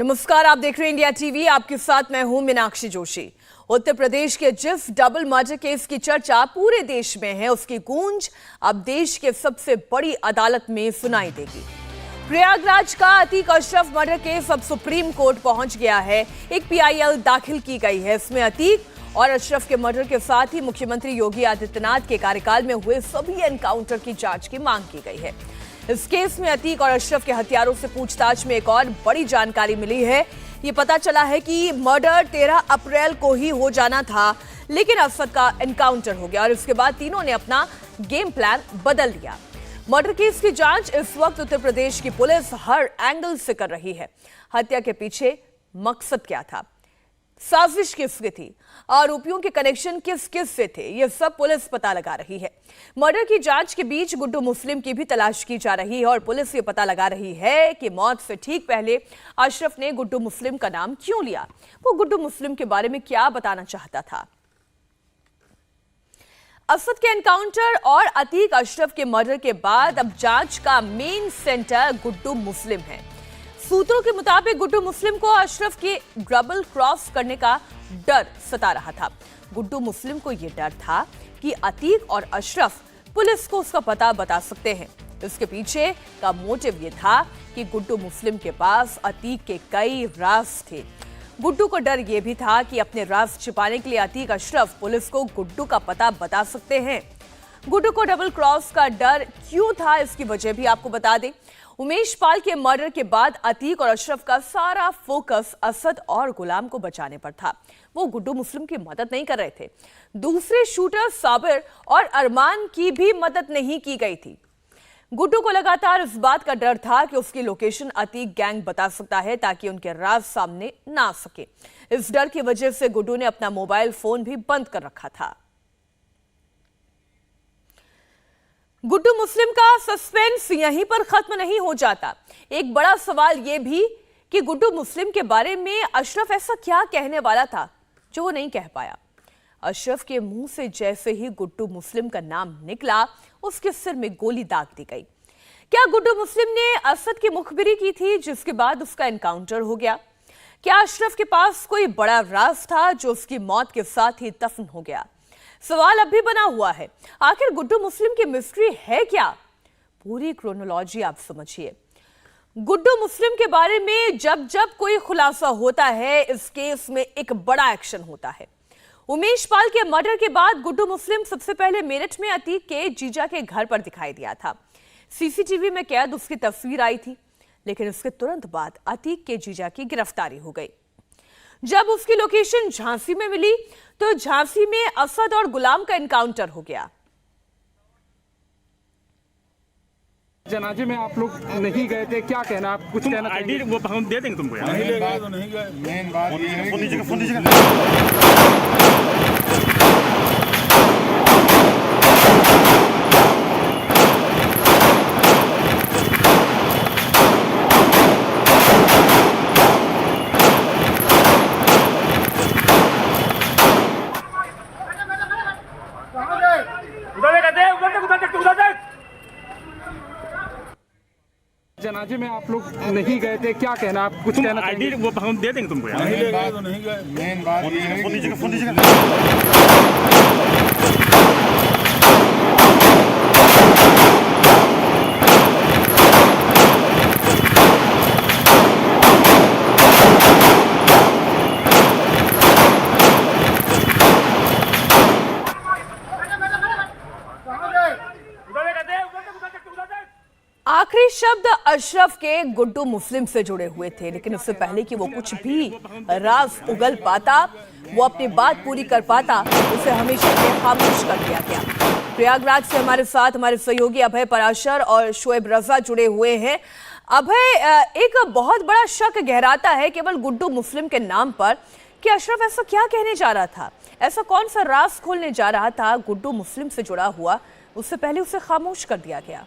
नमस्कार, आप देख रहे हैं इंडिया टीवी। आपके साथ मैं हूं मीनाक्षी जोशी। उत्तर प्रदेश के जिस डबल मर्डर केस की चर्चा पूरे देश में है, उसकी गूंज अब देश के सबसे बड़ी अदालत में सुनाई देगी। प्रयागराज का अतीक अशरफ मर्डर केस अब सुप्रीम कोर्ट पहुंच गया है। एक पीआईएल दाखिल की गई है। इसमें अतीक और अशरफ के मर्डर के साथ ही मुख्यमंत्री योगी आदित्यनाथ के कार्यकाल में हुए सभी एनकाउंटर की जांच की मांग की गई है। इस केस में अतीक और अशरफ के हत्यारों से पूछताछ में एक और बड़ी जानकारी मिली है। ये पता चला है कि मर्डर 13 अप्रैल को ही हो जाना था, लेकिन असद का एनकाउंटर हो गया और इसके बाद तीनों ने अपना गेम प्लान बदल दिया। मर्डर केस की जांच इस वक्त उत्तर प्रदेश की पुलिस हर एंगल से कर रही है। हत्या के पीछे मकसद क्या था, साजिश किसकी थी, आरोपियों के कनेक्शन किस किस से थे, यह सब पुलिस पता लगा रही है। मर्डर की जांच के बीच गुड्डू मुस्लिम की भी तलाश की जा रही है और पुलिस ये पता लगा रही है कि मौत से ठीक पहले अशरफ ने गुड्डू मुस्लिम का नाम क्यों लिया। वो गुड्डू मुस्लिम के बारे में क्या बताना चाहता था। असद के एनकाउंटर और अतीक अशरफ के मर्डर के बाद अब जांच का मेन सेंटर गुड्डू मुस्लिम है। सूत्रों के मुताबिक गुड्डू मुस्लिम को अशरफ के डबल क्रॉस करने का डर सता रहा था। गुड्डू मुस्लिम को यह डर था कि अतीक और अशरफ पुलिस को उसका पता बता सकते हैं। इसके पीछे का मोटिव यह था कि गुड्डू मुस्लिम के पास अतीक के कई राज थे। गुड्डू को डर यह भी था कि अपने राज छिपाने के लिए अतीक अशरफ पुलिस को गुड्डू का पता बता सकते हैं। गुड्डू को डबल क्रॉस का डर क्यों था, इसकी वजह भी आपको बता दें। उमेश पाल के मर्डर के बाद अतीक और अशरफ का सारा फोकस असद और गुलाम को बचाने पर था। वो गुड्डू मुस्लिम की मदद नहीं कर रहे थे। दूसरे शूटर साबिर और अरमान की भी मदद नहीं की गई थी। गुड्डू को लगातार इस बात का डर था कि उसकी लोकेशन अतीक गैंग बता सकता है, ताकि उनके राज सामने ना आ सके। इस डर की वजह से गुड्डू ने अपना मोबाइल फोन भी बंद कर रखा था। गुड्डू मुस्लिम का सस्पेंस यहीं पर खत्म नहीं हो जाता। एक बड़ा सवाल यह भी कि गुड्डू मुस्लिम के बारे में अशरफ ऐसा क्या कहने वाला था जो वो नहीं कह पाया। अशरफ के मुंह से जैसे ही गुड्डू मुस्लिम का नाम निकला, उसके सिर में गोली दाग दी गई। क्या गुड्डू मुस्लिम ने असद की मुखबिरी की थी, जिसके बाद उसका एनकाउंटर हो गया? क्या अशरफ के पास कोई बड़ा राज था जो उसकी मौत के साथ ही दफन हो गया? सवाल अब भी बना हुआ है। आखिर गुड्डू मुस्लिम की मिस्ट्री है क्या? पूरी क्रोनोलॉजी आप समझिए। गुड्डू मुस्लिम के बारे में जब जब कोई खुलासा होता है, इस केस में एक बड़ा एक्शन होता है। उमेश पाल के मर्डर के बाद गुड्डू मुस्लिम सबसे पहले मेरठ में अतीक के जीजा के घर पर दिखाई दिया था। सीसीटीवी में कैद उसकी तस्वीर आई थी, लेकिन इसके तुरंत बाद अतीक के जीजा की गिरफ्तारी हो गई। जब उसकी लोकेशन झांसी में मिली, तो झांसी में असद और गुलाम का एनकाउंटर हो गया। जनाजे में आप लोग नहीं गए थे, क्या कहना, आप कुछ कहना आईडी वो हम दे देंगे तुमको यार। नहीं गए। मेन बात ये है कि फोन दीजिएगा। जनाजे में आप लोग नहीं गए थे, क्या कहना, आप कुछ कहना आईडी वो हम दे देंगे तुमको यार। नहीं गए। मेन बात ये है कि फोन दीजिएगा। आखिरी शब्द अशरफ के गुड्डू मुस्लिम से जुड़े हुए थे, लेकिन उससे पहले कि वो कुछ भी राज उगल पाता, वो अपनी बात पूरी कर पाता, उसे हमेशा के लिए खामोश कर दिया गया। प्रयागराज से हमारे साथ हमारे सहयोगी अभय पराशर और शोएब रजा जुड़े हुए हैं। अभय, एक बहुत बड़ा शक गहराता है केवल गुड्डू मुस्लिम के नाम पर कि अशरफ ऐसा क्या कहने जा रहा था, ऐसा कौन सा राज खोलने जा रहा था गुड्डू मुस्लिम से जुड़ा हुआ, उससे पहले उसे खामोश कर दिया गया।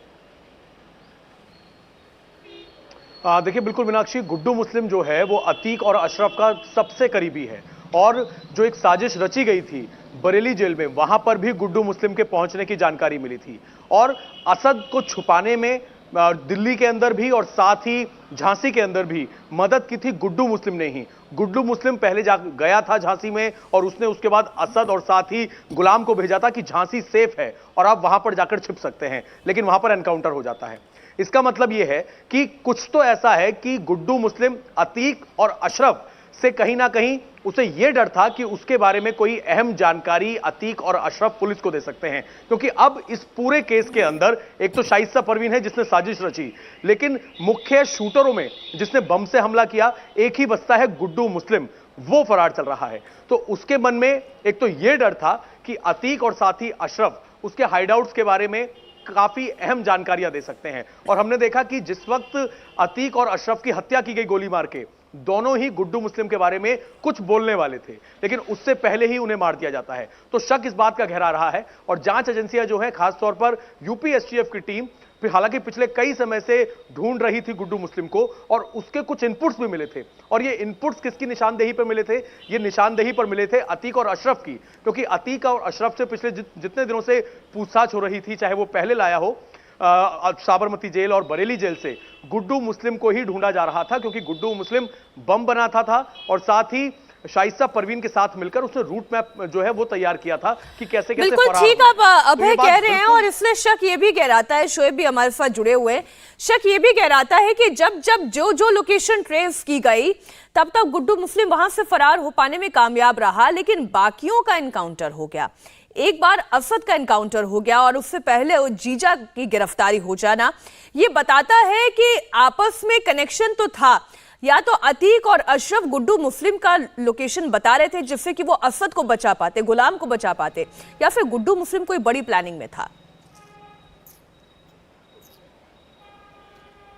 देखिए, बिल्कुल मीनाक्षी, गुड्डू मुस्लिम जो है वो अतीक और अशरफ का सबसे करीबी है और जो एक साजिश रची गई थी बरेली जेल में, वहां पर भी गुड्डू मुस्लिम के पहुंचने की जानकारी मिली थी और असद को छुपाने में दिल्ली के अंदर भी और साथ ही झांसी के अंदर भी मदद की थी गुड्डू मुस्लिम ने ही। गुड्डू मुस्लिम पहले गया था झांसी में और उसने उसके बाद असद और साथ ही गुलाम को भेजा था कि झांसी सेफ है और आप वहां पर जाकर छिप सकते हैं, लेकिन वहां पर एनकाउंटर हो जाता है। इसका मतलब यह है कि कुछ तो ऐसा है कि गुड्डू मुस्लिम, अतीक और अशरफ से कहीं ना कहीं उसे यह डर था कि उसके बारे में कोई अहम जानकारी अतीक और अशरफ पुलिस को दे सकते हैं, क्योंकि अब इस पूरे केस के अंदर एक तो शाइस्ता परवीन है जिसने साजिश रची, लेकिन मुख्य शूटरों में जिसने बम से हमला किया एक ही बस्ता है गुड्डू मुस्लिम, वो फरार चल रहा है। तो उसके मन में एक तो यह डर था कि अतीक और साथ ही अशरफ उसके हाइडआउट्स के बारे में काफी अहम जानकारियां दे सकते हैं। और हमने देखा कि जिस वक्त अतीक और अशरफ की हत्या की गई गोली मार के, दोनों ही गुड्डू मुस्लिम के बारे में कुछ बोलने वाले थे, लेकिन उससे पहले ही उन्हें मार दिया जाता है। तो शक इस बात का गहरा रहा है और जांच एजेंसियां जो है, खासतौर पर यूपी एसटीएफ की टीम, फिर हालांकि पिछले कई समय से ढूंढ रही थी गुड्डू मुस्लिम को और उसके कुछ इनपुट्स भी मिले थे। और ये इनपुट्स किसकी निशानदेही पर मिले थे? ये निशानदेही पर मिले थे अतीक और अशरफ की, क्योंकि अतीक और अशरफ से पिछले जितने दिनों से पूछताछ हो रही थी, चाहे वो पहले लाया हो साबरमती जेल और बरेली जेल से, गुड्डू मुस्लिम को ही ढूंढा जा रहा था, क्योंकि गुड्डू मुस्लिम बम बनाता था और साथ ही शाइस्ता परवीन के साथ मिलकर उसने रूट मैप जो है वो तैयार किया था कि कैसे कैसे बिल्कुल ठीक आप अभय कह रहे हैं। और इसमें शक ये भी गहराता है, शोएब भी हमारे साथ जुड़े हुए हैं, शक ये भी गहराता है कि जब जब जो लोकेशन ट्रेस की गई तब तक गुड्डू मुस्लिम वहां से फरार हो पाने में कामयाब रहा, लेकिन बाकियों का एनकाउंटर हो गया। एक बार असद का एनकाउंटर हो गया और उससे पहले जीजा की गिरफ्तारी हो जाना ये बताता है कि आपस में कनेक्शन तो था। या तो अतीक और अशरफ गुड्डू मुस्लिम का लोकेशन बता रहे थे जिससे कि वो असद को बचा पाते, गुलाम को बचा पाते, या फिर गुड्डू मुस्लिम कोई बड़ी प्लानिंग में था।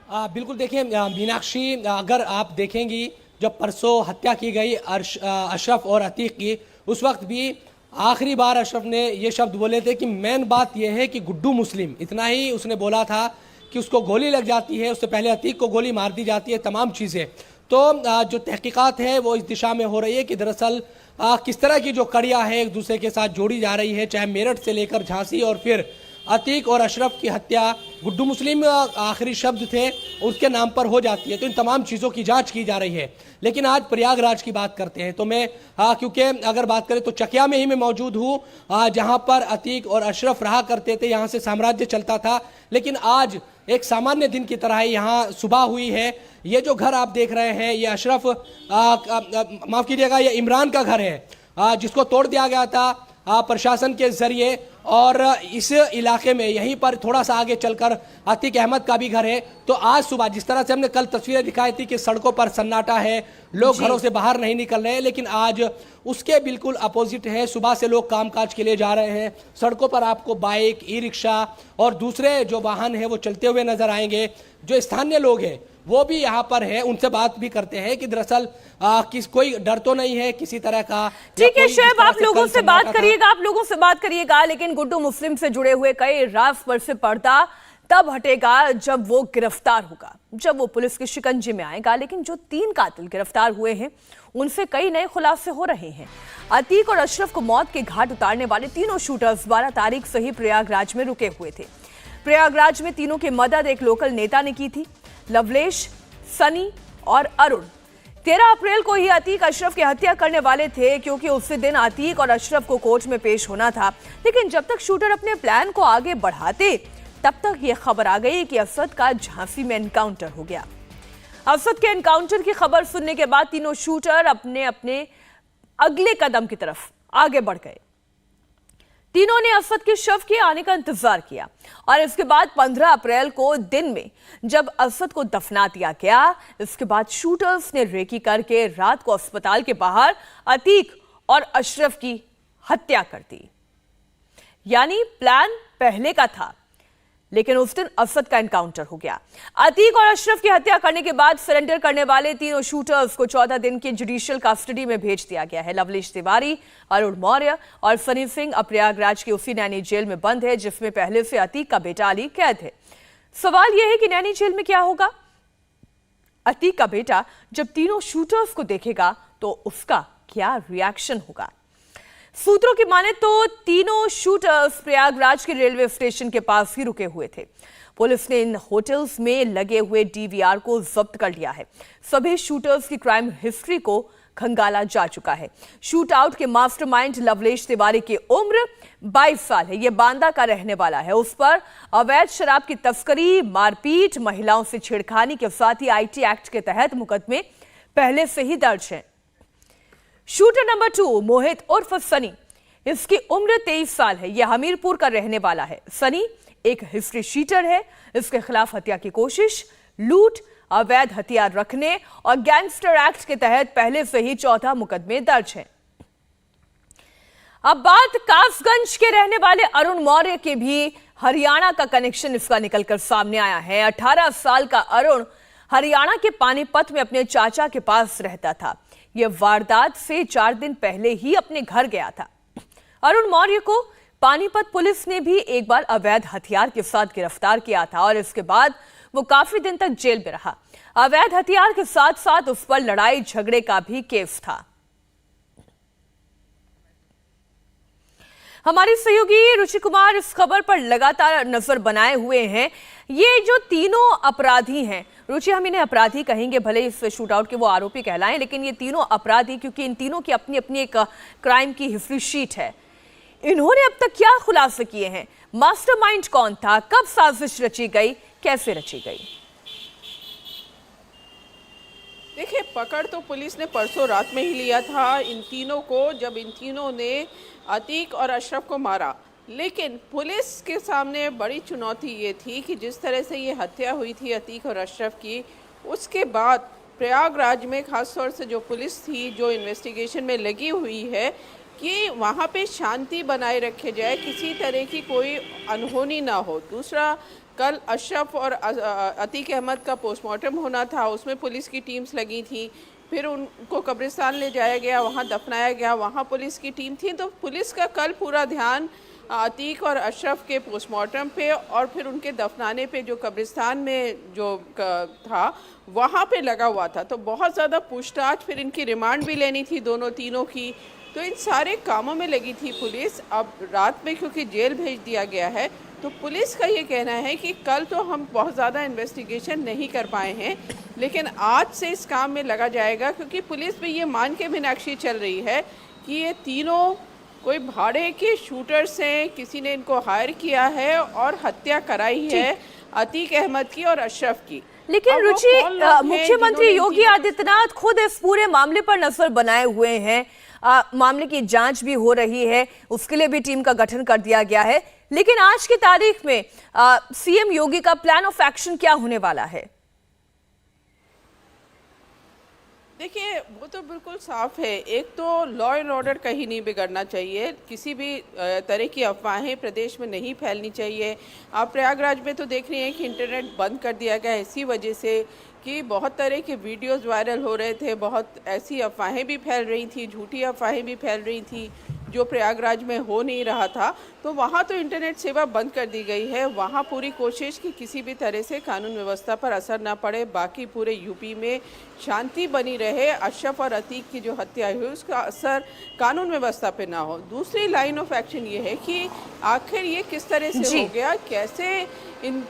बिल्कुल देखिए मीनाक्षी, अगर आप देखेंगी जब परसों हत्या की गई अशरफ और अतीक की, उस वक्त भी आखिरी बार अशरफ ने ये शब्द बोले थे कि मेन बात यह है कि गुड्डू मुस्लिम, इतना ही उसने बोला था कि उसको गोली लग जाती है, उससे पहले अतीक को गोली मार दी जाती है, तमाम चीज़ें। तो जो तहकीकात है वो इस दिशा में हो रही है कि दरअसल किस तरह की जो कड़ियाँ हैं एक दूसरे के साथ जोड़ी जा रही है, चाहे मेरठ से लेकर झांसी और फिर अतीक और अशरफ की हत्या गुड्डू मुस्लिम आखिरी शब्द थे उसके नाम पर हो जाती है। तो इन तमाम चीज़ों की जांच की जा रही है। लेकिन आज प्रयागराज की बात करते हैं, तो मैं क्योंकि अगर बात करें तो चकिया में ही मैं मौजूद हूँ, जहाँ पर अतीक और अशरफ रहा करते थे, यहाँ से साम्राज्य चलता था। लेकिन आज एक सामान्य दिन की तरह यहाँ सुबह हुई है। ये जो घर आप देख रहे हैं ये अशरफ, माफ़ कीजिएगा, ये इमरान का घर है जिसको तोड़ दिया गया था प्रशासन के जरिए। और इस इलाके में यहीं पर थोड़ा सा आगे चलकर अतीक अहमद का भी घर है। तो आज सुबह जिस तरह से हमने कल तस्वीरें दिखाई थी कि सड़कों पर सन्नाटा है, लोग घरों से बाहर नहीं निकल रहे हैं, लेकिन आज उसके बिल्कुल अपोजिट है। सुबह से लोग कामकाज के लिए जा रहे हैं, सड़कों पर आपको बाइक, ई रिक्शा और दूसरे जो वाहन है वो चलते हुए नजर आएंगे। जो स्थानीय लोग हैं वो भी यहाँ पर है, उनसे बात भी करते हैं कि दरअसल कोई डर तो नहीं है किसी तरह का। ठीक है शोएब, आप लोगों से बात करिएगा, लेकिन गुड्डू मुस्लिम से जुड़े हुए कई राज पर से पर्दा तब हटेगा जब वो गिरफ्तार होगा, जब वो पुलिस के शिकंजे में आएगा। लेकिन जो 3 कातिल गिरफ्तार हुए हैं उनसे कई नए खुलासे हो रहे हैं। अतीक और अशरफ को मौत के घाट उतारने वाले तीनों शूटर्स 12 तारीख से ही प्रयागराज में रुके हुए थे। प्रयागराज में तीनों की मदद एक लोकल नेता ने की थी, लवलेश, सनी और अरुण। 13 अप्रैल को ही अतीक अशरफ की हत्या करने वाले थे, क्योंकि उसी दिन अतीक और अशरफ को कोर्ट में पेश होना था। लेकिन जब तक शूटर अपने प्लान को आगे बढ़ाते तब तक यह खबर आ गई कि असद का झांसी में एनकाउंटर हो गया। असद के एनकाउंटर की खबर सुनने के बाद तीनों शूटर अपने अपने अगले कदम की तरफ आगे बढ़ गए। तीनों ने असद के शव के आने का इंतजार किया और इसके बाद 15 अप्रैल को दिन में जब असद को दफना दिया गया, इसके बाद शूटर्स ने रेकी करके रात को अस्पताल के बाहर अतीक और अशरफ की हत्या कर दी। यानी प्लान पहले का था, लेकिन उस दिन असद का एनकाउंटर हो गया। अतीक और अशरफ की हत्या करने के बाद सरेंडर करने वाले तीनों शूटर्स को 14 दिन की जुडिशियल कस्टडी में भेज दिया गया है। लवलेश तिवारी, अरुण मौर्य और सनी सिंह अब प्रयागराज की उसी नैनी जेल में बंद है जिसमें पहले से अतीक का बेटा अली कैद है। सवाल यह है कि नैनी जेल में क्या होगा? अतीक का बेटा जब तीनों शूटर्स को देखेगा तो उसका क्या रिएक्शन होगा? सूत्रों की माने तो तीनों शूटर्स प्रयागराज के रेलवे स्टेशन के पास ही रुके हुए थे। पुलिस ने इन होटल्स में लगे हुए डीवीआर को जब्त कर लिया है। सभी शूटर्स की क्राइम हिस्ट्री को खंगाला जा चुका है। शूट आउट के मास्टरमाइंड लवलेश तिवारी की उम्र 22 साल है। यह बांदा का रहने वाला है। उस पर अवैध शराब की तस्करी, मारपीट, महिलाओं से छेड़खानी के साथ ही आईटी एक्ट के तहत मुकदमे पहले से ही दर्ज हैं। शूटर नंबर 2 मोहित उर्फ सनी, इसकी उम्र 23 साल है। यह हमीरपुर का रहने वाला है। सनी एक हिस्ट्री शीटर है। इसके खिलाफ हत्या की कोशिश, लूट, अवैध हथियार रखने और गैंगस्टर एक्ट के तहत पहले से ही 14 मुकदमे दर्ज हैं। अब बात कासगंज के रहने वाले अरुण मौर्य के भी हरियाणा का कनेक्शन इसका निकलकर सामने आया है। 18 साल का अरुण हरियाणा के पानीपत में अपने चाचा के पास रहता था। यह वारदात से 4 दिन पहले ही अपने घर गया था। अरुण मौर्य को पानीपत पुलिस ने भी एक बार अवैध हथियार के साथ गिरफ्तार किया था और इसके बाद वो काफी दिन तक जेल में रहा। अवैध हथियार के साथ साथ उस पर लड़ाई झगड़े का भी केस था। हमारी सहयोगी रुचि कुमार इस खबर पर लगातार नजर बनाए हुए हैं। ये जो तीनों अपराधी हैं, रुचि हम इन्हें अपराधी कहेंगे, भले इस शूटआउट के वो आरोपी कहलाएं, लेकिन ये तीनों अपराधी, क्योंकि इन तीनों की अपनी अपनी एक क्राइम की हिस्ट्री शीट है। इन्होंने अब तक क्या खुलासे किए हैं? मास्टरमाइंड कौन था? कब साजिश रची गई? कैसे रची गई? देखिए, पकड़ तो पुलिस ने परसों रात में ही लिया था इन तीनों को, जब इन तीनों ने अतीक और अशरफ को मारा। लेकिन पुलिस के सामने बड़ी चुनौती ये थी कि जिस तरह से ये हत्या हुई थी अतीक और अशरफ की, उसके बाद प्रयागराज में खास तौर से जो पुलिस थी, जो इन्वेस्टिगेशन में लगी हुई है, कि वहाँ पे शांति बनाए रखे जाए, किसी तरह की कोई अनहोनी ना हो। दूसरा, कल अशरफ और अतीक अहमद का पोस्टमार्टम होना था, उसमें पुलिस की टीम्स लगी थी। फिर उनको कब्रिस्तान ले जाया गया, वहाँ दफनाया गया, वहाँ पुलिस की टीम थी। तो पुलिस का कल पूरा ध्यान अतीक और अशरफ के पोस्टमार्टम पे और फिर उनके दफनाने पे, जो कब्रिस्तान में जो था वहाँ पे लगा हुआ था। तो बहुत ज़्यादा पूछताछ, फिर इनकी रिमांड भी लेनी थी दोनों तीनों की। तो इन सारे कामों में लगी थी पुलिस। अब रात में क्योंकि जेल भेज दिया गया है, तो पुलिस का ये कहना है कि कल तो हम बहुत ज़्यादा इन्वेस्टिगेशन नहीं कर पाए हैं, लेकिन आज से इस काम में लगा जाएगा, क्योंकि पुलिस भी ये मान के मीनाक्षी चल रही है कि ये तीनों कोई भाड़े के शूटर्स हैं, किसी ने इनको हायर किया है और हत्या कराई है अतीक अहमद की और अशरफ की। लेकिन रुचि, मुख्यमंत्री योगी आदित्यनाथ खुद इस पूरे मामले पर नजर बनाए हुए हैं। मामले की जांच भी हो रही है, उसके लिए भी टीम का गठन कर दिया गया है। लेकिन आज की तारीख में सीएम योगी का प्लान ऑफ एक्शन क्या होने वाला है? देखिए, वो तो बिल्कुल साफ है। एक तो लॉ एंड ऑर्डर कहीं नहीं बिगड़ना चाहिए, किसी भी तरह की अफवाहें प्रदेश में नहीं फैलनी चाहिए। आप प्रयागराज में तो देख रही हैं कि इंटरनेट बंद कर दिया गया इसी वजह से कि बहुत तरह के वीडियोस वायरल हो रहे थे, बहुत ऐसी अफवाहें भी फैल रही थी, झूठी अफवाहें भी फैल रही थी, जो प्रयागराज में हो नहीं रहा था। तो वहाँ तो इंटरनेट सेवा बंद कर दी गई है। वहाँ पूरी कोशिश कि किसी भी तरह से कानून व्यवस्था पर असर ना पड़े, बाकी पूरे यूपी में शांति बनी रहे। अशरफ और अतीक की जो हत्या हुई उसका असर कानून व्यवस्था पे ना हो। दूसरी लाइन ऑफ एक्शन ये है कि आखिर ये किस तरह से हो गया, कैसे इन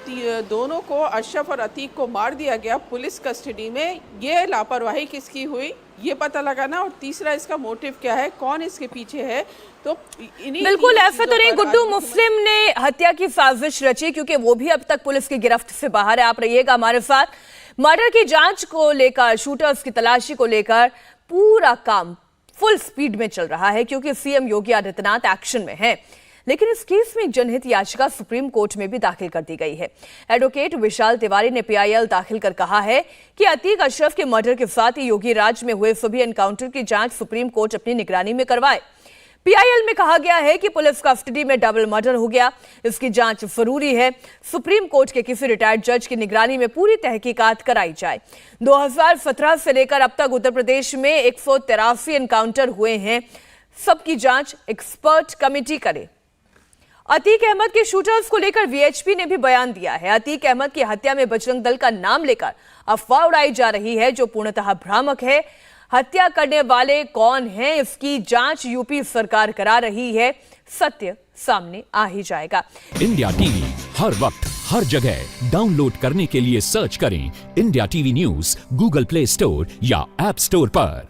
दोनों को, अशरफ और अतीक को मार दिया गया पुलिस कस्टडी में, ये लापरवाही किसकी हुई ये पता लगाना। और तीसरा, इसका मोटिव क्या है, कौन इसके पीछे है। तो बिल्कुल ऐसा तो नहीं गुड्डू मुस्लिम ने हत्या की साजिश रची, क्योंकि वो भी अब तक पुलिस की गिरफ्त से बाहर है। आप रहिएगा हमारे साथ। मर्डर की जांच को लेकर, शूटर्स की तलाशी को लेकर पूरा काम फुल स्पीड में चल रहा है, क्योंकि सीएम योगी आदित्यनाथ एक्शन में है। लेकिन इस केस में एक जनहित याचिका सुप्रीम कोर्ट में भी दाखिल कर दी गई है। एडवोकेट विशाल तिवारी ने पीआईएल दाखिल कर कहा है कि अतीक अशरफ के मर्डर के साथ ही योगी राज में हुए सभी एनकाउंटर की जांच सुप्रीम कोर्ट अपनी निगरानी में करवाए। पीआईएल में कहा गया है कि पुलिस कस्टडी में डबल मर्डर हो गया, इसकी जांच जरूरी है। सुप्रीम कोर्ट के किसी रिटायर्ड जज की निगरानी में पूरी तहकीकात कराई जाए। 2017 से लेकर अब तक उत्तर प्रदेश में 183 एनकाउंटर हुए हैं, सबकी जांच एक्सपर्ट कमेटी करे। अतीक अहमद के शूटर्स को लेकर वीएचपी ने भी बयान दिया है। अतीक अहमद की हत्या में बजरंग दल का नाम लेकर अफवाह उड़ाई जा रही है, जो पूर्णतः भ्रामक है। हत्या करने वाले कौन हैं, इसकी जांच यूपी सरकार करा रही है। सत्य सामने आ ही जाएगा। इंडिया टीवी हर वक्त हर जगह डाउनलोड करने के लिए सर्च करें India TV news Google play store या ऐप स्टोर पर।